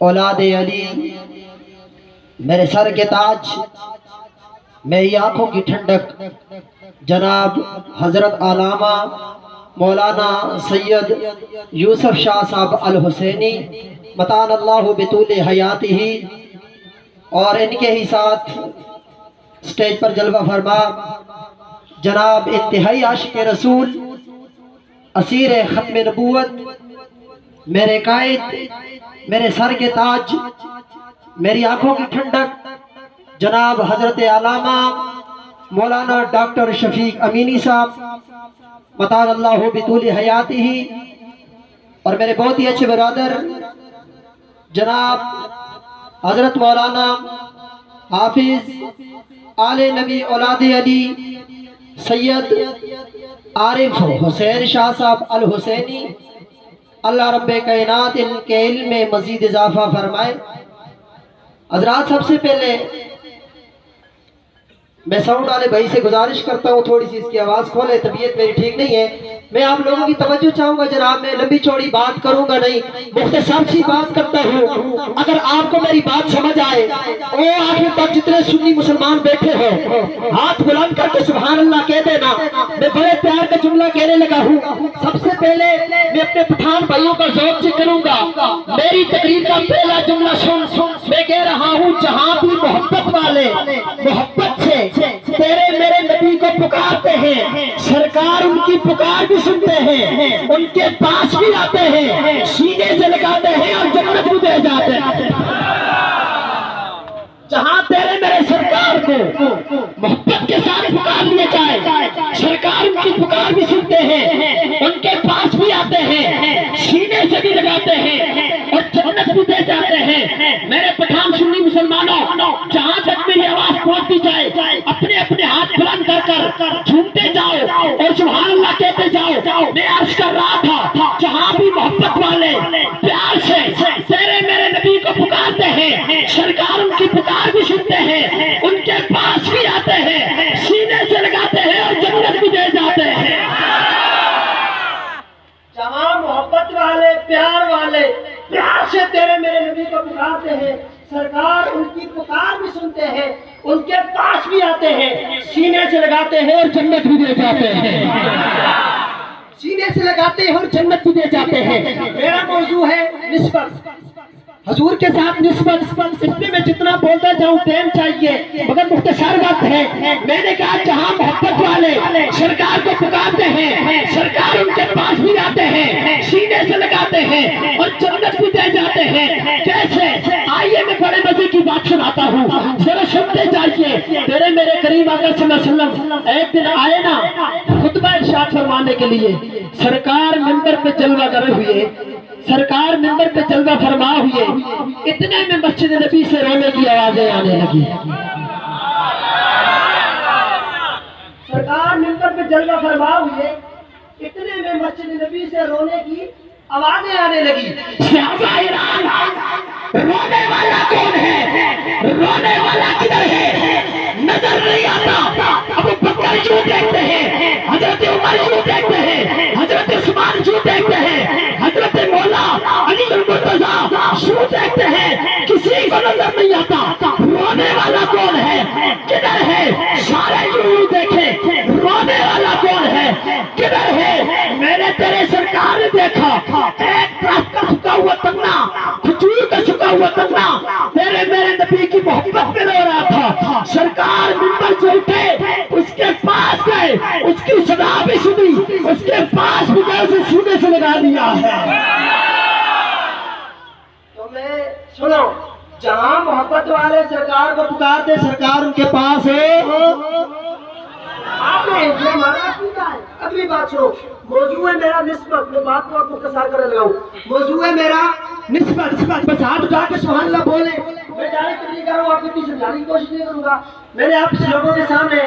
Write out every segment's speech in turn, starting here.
اولاد علی، میرے سر کے تاج، میری آنکھوں کی ٹھنڈک، جناب حضرت علامہ مولانا سید یوسف شاہ صاحب الحسینی متان اللہ بطول حیاتہ، اور ان کے ہی ساتھ سٹیج پر جلوہ فرما جناب انتہائی عاشق رسول، اسیر ختم نبوت، میرے قائد، میرے سر کے تاج، میری آنکھوں کی ٹھنڈک، جناب حضرت علامہ مولانا ڈاکٹر شفیق امینی صاحب متان اللہ بطول حیاتہ، اور میرے بہت ہی اچھے برادر جناب حضرت مولانا حافظ آل نبی اولاد علی سید عارف حسین شاہ صاحب الحسینی، اللہ رب کائنات ان کے علم میں مزید اضافہ فرمائے۔ حضرات، سب سے پہلے میں ساؤنڈ والے بھائی سے گزارش کرتا ہوں تھوڑی سی اس کی آواز کھولے، طبیعت میری ٹھیک نہیں ہے۔ میں آپ لوگوں کی توجہ چاہوں گا جناب، میں لمبی چوڑی بات کروں گا نہیں، مختصر سی بات کرتا ہوں۔ اگر آپ کو میری بات سمجھ آئے، او آخر تک جتنے سنی مسلمان بیٹھے ہو ہاتھ بلند کر کے سبحان اللہ کہہ دینا۔ میں بڑے پیار کا جملہ کہنے لگا ہوں۔ سب سے پہلے میں اپنے پٹھان بھائیوں کا ذوق چیک کروں گا۔ میری تقریر کا پہلا جملہ سن، میں کہہ رہا ہوں جہاں بھی محبت والے محبت سے تیرے میرے نبی کو پکارتے ہیں، سرکار ان کی پکار بھی سنتے ہیں، ان کے پاس بھی آتے ہیں، سینے سے لگاتے ہیں اور جنت بھی دے جاتے ہیں۔ جہاں تیرے میرے سرکار کو محبت کے ساتھ پکار لیا جائے، سرکار ان کی پکار بھی سنتے ہیں، ان کے پاس بھی آتے ہیں، سینے سے بھی لگاتے ہیں اور جنت بھی دے جاتے ہیں۔ میرے پٹھان سنی مسلمانوں، جہاں تک میری آواز پہنچتی جائے اپنے اپنے ہاتھ بلند کر کر جھومتے جاؤ اور سبحان اللہ کہتے جاؤ۔ میں عرض کر رہا تھا جہاں بھی محبت والے پیار سے تیرے میرے نبی کو پکارتے ہیں، سرکار ان کی پکار بھی سنتے ہیں، ان کے پاس بھی آتے ہیں، سینے سے لگاتے ہیں اور جنت بھی دے جاتے ہیں۔ جہاں محبت والے پیار سے تیرے میرے نبی کو پکارتے ہیں، سرکار ان کی پکار بھی سنتے ہیں، ان کے پاس بھی آتے ہیں، سینے سے لگاتے ہیں اور جنت بھی دے جاتے ہیں۔ سینے سے لگاتے ہیں اور جنت بھی دے جاتے ہیں۔ میرا موضوع ہے نسبت، حضور کے ساتھ نسبت۔ اس میں میں جتنا بولتا جاؤں ٹائم چاہیے، مگر مختصر بات ہے۔ میں نے کہا جہاں محبت والے سرکار کو پکارتے ہیں، سرکار ان کے پاس بھی آتے ہیں، سینے سے لگاتے ہیں اور جنت بھی دے جاتے ہیں۔ کیسے؟ آئیے میں بڑے مزے کی بات سناتا ہوں، ذرا سنتے جائیے۔ تیرے میرے کریم آقا صلی اللہ علیہ وسلم ایک دن آئے نا خطبہ ارشاد فرمانے کے لیے، سرکار منبر پہ جلوہ گر ہوئے، سرکار منبر پہ جلوہ فرما ہوئے، اتنے میں مسجد نبی سے رونے کی آوازیں آنے لگی۔ سرکار منبر پہ جلوہ فرما ہوئے، اتنے میں مسجد نبی سے رونے کی آوازیں آنے لگی۔ صحابہ احرام، رونے والا کون ہے؟ رونے والا کدھر ہے؟ نظر نہیں آتا۔ ابو بکر کیوں دیکھتے ہیں، حضرت عمر کیوں دیکھتے ہیں، حضرت عثمان کیوں دیکھتے ہیں، حضرت مولا علی المرتضیٰ کیوں دیکھتے ہیں، کسی کو نظر نہیں آتا۔ رونے والا کون ہے، کدھر ہے؟ سارے یوں دیکھیں، رونے والا کون ہے، کدھر ہے؟ میں نے تیرے سرکار نے دیکھا، ایک درخت کا سکا ہوا تنا، کھجور کا سکا ہوا تنا تیرے میرے نبی کی محبت میں رو رہا تھا۔ سرکار منبر سے اٹھے، اس کے پاس گئے، اس کی صدا بھی سنی، اس کے پاس بھی گئے، اسے سینے سے لگا دیا ہے۔ تو میں سنو، جہاں محبت والے سرکار کو پکارتے، سرکار ان کے پاس ہے۔ آپ نے اگلی بات سنو، موضوع ہے میرا نسبت۔ میں بات کو آپ مختصر کرنے لگا ہوں۔ موضوع ہے میرا نسبت۔ بس ہاتھ اٹھا کے سبحان اللہ بولے۔ میں ڈائریکٹ نہیں کر رہا ہوں، آپ کو سمجھانے کی کوشش نہیں کروں گا۔ میں نے آپ لوگوں کے سامنے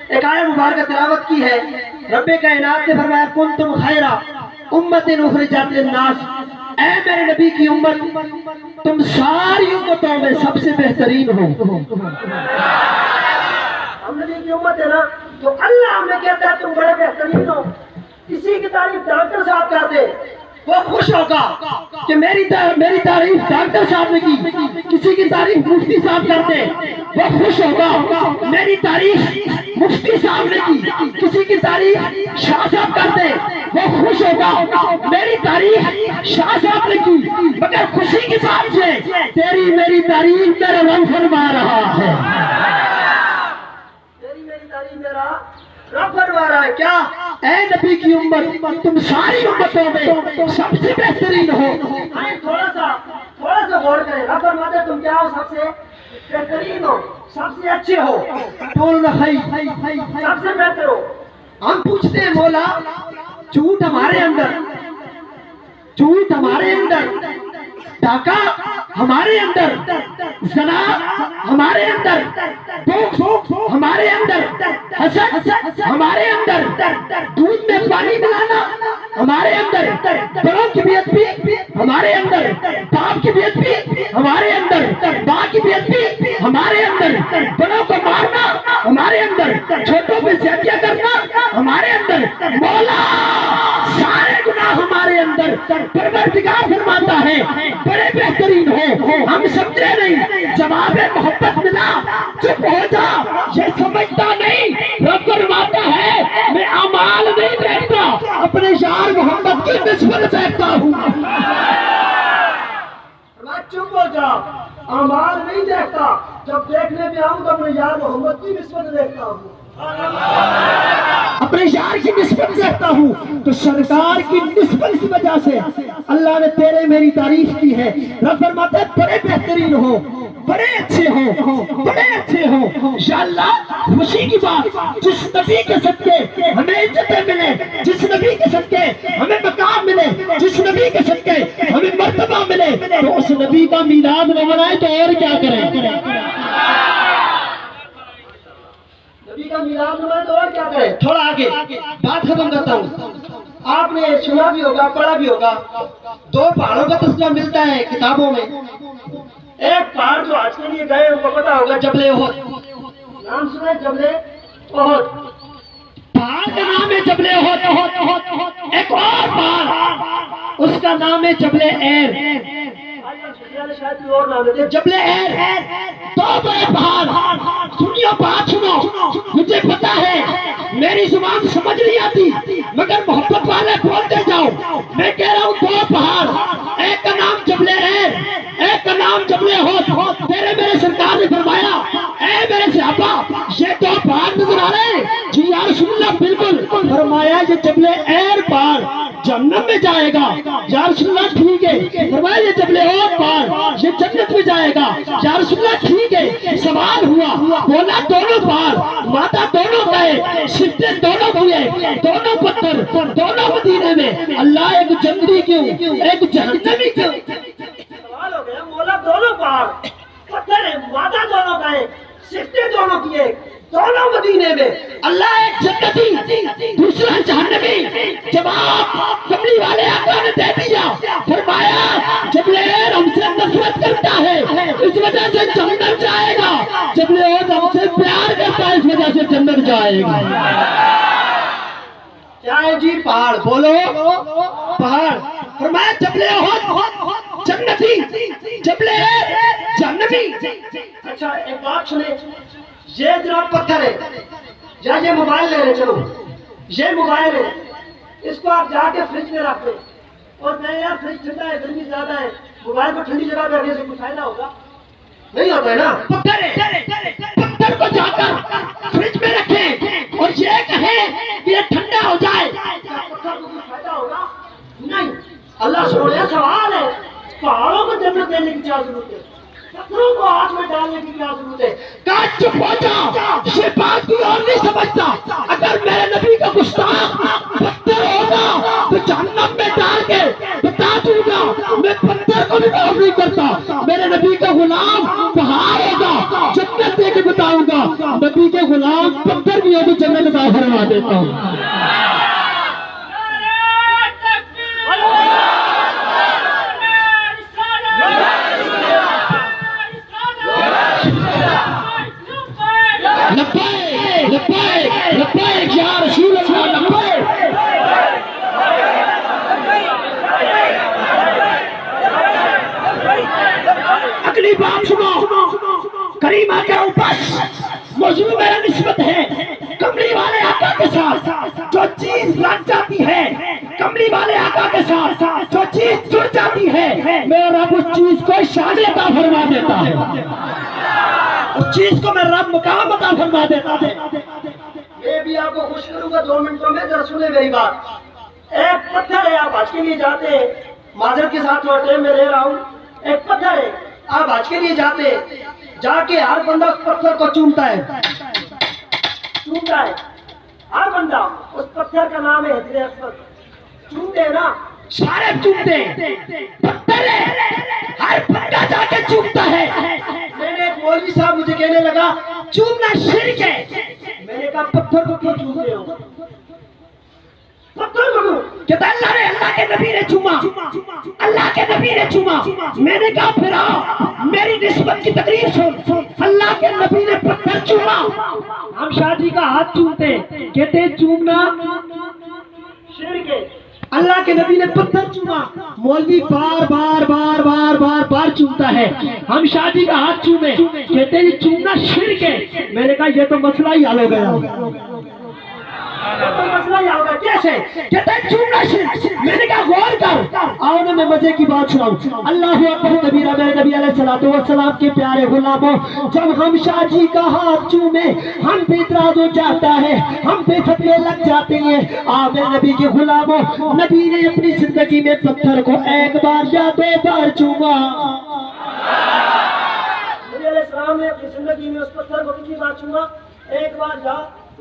ایک آیت مبارکہ تلاوت کی ہے۔ رب کائنات نے فرمایا کنتم خیر امت اخرجت للناس، اے میرے نبی کی امت تم ساری امتوں میں سب سے بہترین ہو۔ ہم نبی کی امت ہے نا، تو اللہ ہمیں کہتا ہے تم بڑے بہترین ہو۔ کسی کی تعریف ڈاکٹر صاحب کرتے، وہ خوش ہوگا کہ میری تعریف ڈاکٹر صاحب نے کی، کسی کی تعریف مفتی صاحب کرتے وہ خوش ہوگا، میری تعریف مفتی صاحب نے کی، کسی کی تعریف شاہ صاحب کرتے وہ خوش ہوگا، میری تعریف شاہ صاحب نے کی، مگر خوشی کی بات ہے تیری میری تعریف میرا رب فرما رہا ہے، تیری میری تعریف میرا رب فرما رہا ہے کیا؟ اے نبی کی امت تم ساری امتوں میں سب سے بہترین ہو۔ تھوڑا سا غور کریں، رب فرماتے تم کیا ہو؟ سب سے بہترین ہو، سب سے اچھے ہو، سب سے بہتر ہو۔ ہم پوچھتے ہیں مولا جھوٹ ہمارے اندر، جھوٹ ہمارے اندر، ڈاکہ ہمارے اندر، زنا ہمارے اندر، دھوکہ ہمارے اندر، حسد ہمارے اندر، دودھ میں پانی ملانا ہمارے اندر، بڑوں کی بے ادبی ہمارے اندر، باپ کی بے ادبی ہمارے اندر، ماں کی بے ادبی ہمارے اندر، بڑوں کو مارنا ہمارے اندر، چھوٹوں پہ زیادتیاں کرنا ہمارے اندر، مولا سارے گناہ ہمارے اندر، پروردگار فرماتا ہے بڑے بہترین ہو، ہم سمجھے نہیں، جواب محبت ملا چپ ہو جا، یہ سمجھتا نہیں، رب فرماتا ہے میں اعمال نہیں دیکھتا، اپنے یار محمد کی نسبت دیکھتا ہوں، چپ ہو جا، اعمال نہیں دیکھتا، جب دیکھنے پہ آؤں تو اپنے یار محمد کی نسبت دیکھتا ہوں، اپنے یار کی نسبت دیکھتا ہوں، تو سرکار کی نسبت کی وجہ سے اللہ نے تیرے میری تعریف کی ہے، رب فرماتا ہے بڑے بہترین ہو، بڑے اچھے ہو، بڑے اچھے ہو، یا اللہ خوشی کی بات، جس نبی کے صدقے ہمیں عزتیں ملے، جس نبی کے صدقے ہمیں مقام ملے، جس نبی کے صدقے ہمیں مرتبہ ملے، تو اس نبی کا میلاد نہ منائے تو اور کیا کریں؟ نبی کا میلاد منائے تو اور کیا کریں؟ تھوڑا آگے بات ختم کرتا ہوں۔ آپ نے سنا بھی ہوگا، پڑھا بھی ہوگا، دو پہاڑوں کا تذکرہ ملتا ہے کتابوں میں، ایک پہاڑ جو آج کے لیے گئے ان کو پتا ہوگا جبل احد، نام سنا ہے جبل احد، پہاڑ کا نام ہے جبل احد، ایک اور پہاڑ اس کا نام ہے جبل ایر، جبل ایر، دو بڑے پہاڑ، سنیو بات سنو، مجھے پتا ہے میری زبان سمجھ نہیں آتی مگر محبت والے بولتے جاؤ، میں کہہ رہا ہوں دو پہاڑ، ایک کا نام جبل ایر، ایک کا نام جبل احد، تیرے میرے سرکار نے فرمایا اے میرے صحابہ یہ دو پہاڑ نظر آ رہے ہیں؟ جی یا رسول اللہ بالکل، فرمایا یہ جبل ایر پہاڑ جہنم میں جائے گا، یا رسول اللہ ٹھیک ہے، فرمایا یہ جبل احد پہاڑ یہ جنت میں جائے گا، یا رسول اللہ ٹھیک ہے، سوال ہوا، بولا دونوں پہاڑ ماتا دونوں گئے، سجدے دونوں کیے، دونوں پتھر دونوں مدینے میں، اللہ ایک جنتی کیوں ایک جہنمی کیوں؟ سوال ہو گیا، مولا دونوں پہاڑ پتھر ہے، ماتا دونوں گئے، سجدے دونوں کیے، دونوں مدینے میں، اللہ ایک جنتی دوسرا جہنمی، جواب کملی والے آقا نے دے دیا، فرمایا جبل ایر ہم سے نفرت کرتا ہے اس وجہ سے جنت جائے گا، جبل احد ہم سے پیار کرتا ہے اس وجہ سے جنت جائے گا۔ کیا ہے جی؟ پہاڑ، بولو پہاڑ، فرمایا جبل احد جنتی، جبل ایر جہنمی۔ اچھا ایک بات سنیں، یہ جناب پتھر ہے، یا یہ موبائل لے رہے، چلو یہ موبائل ہے، اس کو آپ جا کے فریج میں رکھ دیں اور کہیں یار فریج ٹھنڈا ہے، گرمی زیادہ ہے، موبائل کو ٹھنڈی جگہ پہ رکھنے سے کچھ فائدہ ہوگا؟ نہیں ہوتا ہے نا، پتھر ہے، پتھر کو جا کر فریج میں رکھیں اور یہ کہیں کہ یہ ٹھنڈا ہو جائے، پتھر کو کچھ فائدہ ہوگا؟ نہیں۔ اللہ سبحانہ سوال ہے پہاڑوں کو جنت دینے کی کیا ضرورت ہے، پتھروں کو ہاتھ میں ڈالنے کی کیا ضرورت ہے؟ کہا چپ ہو جا، یہ بات کوئی اور نہیں سمجھتا، اگر میرے نبی کا گستاخ پتھر ہوگا تو جہنم میں ڈال کے بتا دوں گا، میں پتھر کو بھی معاف نہیں کرتا، میرے نبی کا غلام پہاڑ ہوگا جنت دے کے بتاؤں گا، نبی کے غلام پتھر بھی ہو تو جنت عطا فرما دیتا ہوں۔ لبیک لبیک لبیک یا رسول اللہ، لبیک میری بات سنو، کریمہ کے اوپر موضوع میرا نسبت ہے کملی والے آقا کے ساتھ جو چیز لگ جاتی ہے، کملی والے آقا کے ساتھ جو چیز جڑ جاتی ہے، میرا رب اس چیز کو شان عطا فرما دیتا ہے، اس چیز کو میرا رب مقام عطا فرما دیتا ہے۔ میں بھی آپ کو خوش کروں گا 2 منٹوں میں، ذرا سنیں میری بات۔ ایک پتھر ہے، آپ حج کے لیے جاتے ہیں، معذرت کے ساتھ تھوڑا ٹائم میں لے رہا ہوں، ایک پتھر ہے، آپ حج کے لیے جاتے ہیں، جا کے ہر بندہ اس پتھر کو چومتا ہے، ہر بندہ اس پتھر کا نام ہے حجر اسود، چومتے ہیں نا، سارے چومتے ہیں، پتھر ہے، ہر بندہ جا کے چومتا ہے۔ میں نے ایک مولوی صاحب مجھے کہنے لگا چومنا شرک ہے۔ میں نے کہا پتھر کو کیوں چومتے ہو؟ پتھر کو کیوں؟ کہتا اللہ کے نبی نے چوما، اللہ کے نبی نے چوما۔ میں نے کہا پھر آؤ میری نسبت کی تقریر سن، اللہ کے نبی نے پتھر چوما، ہم شاہ جی کا ہاتھ چومتے ہیں، کہتے ہیں چومنا شرک ہے۔ اللہ کے نبی نے پتھر چوما، مولوی بار بار بار بار بار بار چومتا ہے، ہم شاہ جی کا ہاتھ چومے، کہتے ہیں چومنا شرک ہے۔ میں نے کہا یہ تو مسئلہ ہی حل ہو گیا، تو مسئلہ یہ ہوگا کیسے؟ کہتا ہے چومنا شرک۔ میں نے کہا غور کر، آؤ نا میں مزے کی بات سناؤں۔ اللہ اکبر کبیرہ، میرے نبی علیہ السلام کے پیارے غلاموں، جب ہم شاہ جی کا ہاتھ چومے ہم بھی اعتراض ہو جاتا ہے، ہم بے فتوے لگ جاتے ہیں۔ میرے نبی کے غلاموں، نبی نے اپنی زندگی میں پتھر کو 1 بار یا 2 بار چوما۔ نبی علیہ السلام نے اپنی زندگی میں اس پتھر کو کتنی بار چوما؟ 1 بار یا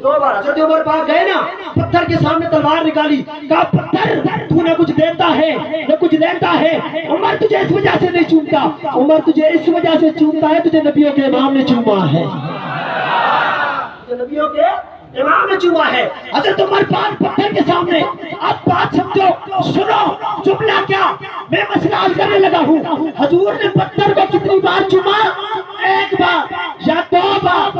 2 بار۔ حضرت عمر پاک گئے نا، پتھر کے سامنے تلوار نکالی، کہا پتھر تو نہ کچھ دیتا ہے نہ کچھ لیتا ہے، عمر تجھے اس وجہ سے نہیں چومتا، عمر تجھے اس وجہ سے چومتا ہے تجھے نبیوں کے امام نے چوما ہے، جو نبیوں کے امام نے چوما ہے۔ حضرت عمر پاک پتھر کے سامنے، اب بات سمجھو، سنو، جملہ کیا، میں مسئلہ حل کرنے لگا ہوں۔ حضور نے پتھر کو کتنی بار چوما؟ 1 بار یا 2 بار۔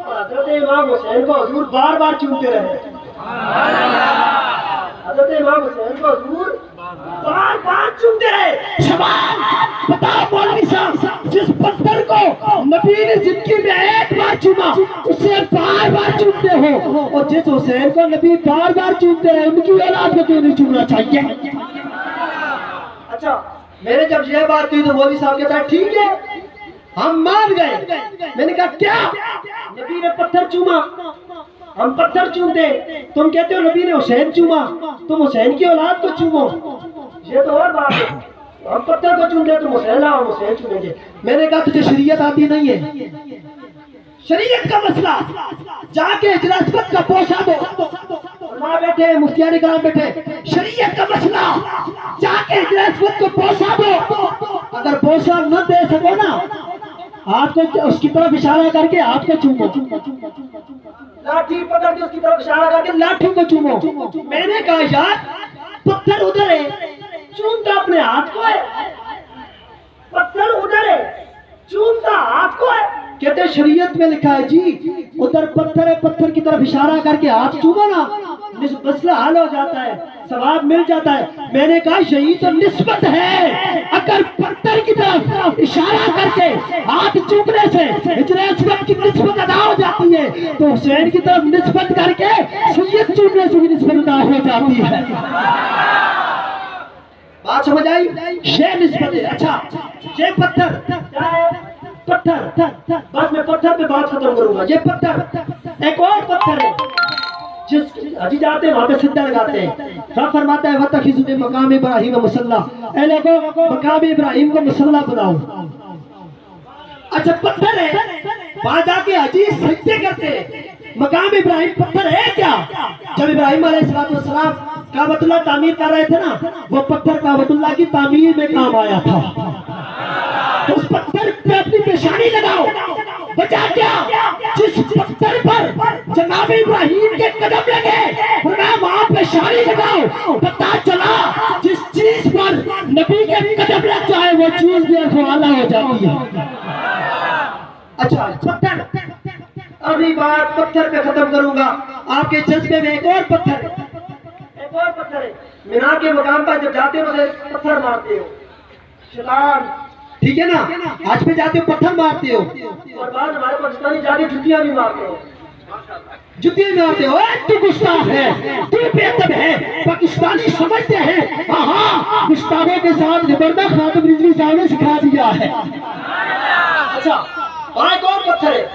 حضرت امام حسین کو حضور بار بار چومتے رہے، حضرت امام حسین کو حضور بار بار چومتے رہے۔ سوال بتاؤ مولوی صاحب، جس پتھر کو نبی نے زندگی میں 1 بار چوما اسے بار بار چومتے ہو، اور جس حسین کو نبی بار بار چومتے رہے ان کی اولاد کو کیوں نہیں چومنا چاہیے؟ اچھا، میں نے جب یہ بات کی تو مولوی صاحب کہتا ہے ٹھیک ہے ہم مان گئے۔ میں نے کہا کیا؟ نبی نے پتھر چوما، ہم پتھر چومتے، تم کہتے ہو نبی نے حسین چوما، تم حسین کی اولاد کو چومو، یہ تو اور بات ہے، ہم پتھر کو چومتے تم حسین آؤ ہم حسین چومیں گے۔ میں نے کہا تجھے شریعت آتی نہیں ہے، شریعت کا مسئلہ جا کے اجلاس کا پوسا دو، علماء بیٹھے، مفتیان کرام بیٹھے، شریعت کا مسئلہ جا کے اجلاس کو پوسا دو، اگر پوسا نہ دے سکو نا آپ کو اس کی طرف اشارہ کر کے آپ کو چومو، لاٹھی پکڑ کے اس کی طرف اشارہ کر کے لاٹھی کو چومو۔ میں نے کہا یار پتھر ادھر ہے، چومتا اپنے ہاتھ کو ہے، پتھر ادھر ہے، چومتا ہاتھ کو ہے۔ کہتے شریعت میں لکھا ہے جی ادھر پتھر ہے، پتھر کی طرف اشارہ کر کے ہاتھ چومو نا مسئلہ حل ہو جاتا ہے، ثواب مل جاتا ہے۔ میں نے کہا یہی تو نسبت ہے، اگر پتھر کی طرف اشارہ کر کے ہاتھ چومنے سے حجر اسود کی نسبت ادا ہو جاتی ہے تو حسین کی طرف نسبت کر کے سید چومنے سے بھی نسبت ادا ہو جاتی ہے۔ بات سمجھ آئی؟ یہ نسبت ہے۔ اچھا یہ پتھر کیا ہے؟ پتھر، بس میں پتھر پہ بات ختم کروں گا۔ یہ پتھر ایک اور پتھر ہے جس حجی جاتے ہیں وہاں پہ سجدہ لگاتے ہیں، رب فرماتا ہے وَتَخِذُ مِن مَقَامِ إِبْرَاهِيمَ مُصَلًّى، اے لوگوں مقام ابراہیم کو مصلی بناؤ۔ اچھا پتھر ہے، وہاں جا کے حجی سجدے کرتے ہیں، مقام ابراہیم پتھر ہے کیا؟ جب ابراہیم علیہ السلام کعبۃ اللہ تعمیر کر رہے تھے نا، وہ پتھر کعبۃ اللہ کی تعمیر میں کام آیا تھا، تو اس پتھر پہ اپنی پیشانی لگاؤ۔ وجہ کیا؟ جس پتھر پر جناب ابراہیم کے قدم لگے فرمایا وہاں پیشانی لگاؤ، پتہ چلا جس چیز پر نبی کے قدم لگ جائے وہ چیز بھی اخوالا ہو جاتی ہے۔ اچھا پتھر، ابھی بات پتھر پہ ختم کروں گا، آپ کے جذبے میں ایک اور پتھر، ایک اور پتھر ہے، مینا کے مقام پر جب جاتے ہو اسے پتھر مارتے ہو، شیطان ٹھیک ہے نا؟ آج پہ جاتے ہو پتھر مارتے ہو اور بعد ہمارے پاکستانی جاتے جتیاں بھی مارتے ہو، جتیاں بھی مارتے ہو. تو گستاخ ہے، تو بے ادب ہے. پاکستانی سمجھتے ہیں ہاں گستاخوں کے ساتھ نبردہ خاتم رضوی صاحب نے سکھا دیا ہے. اچھا اور ایک اور پتھر ہے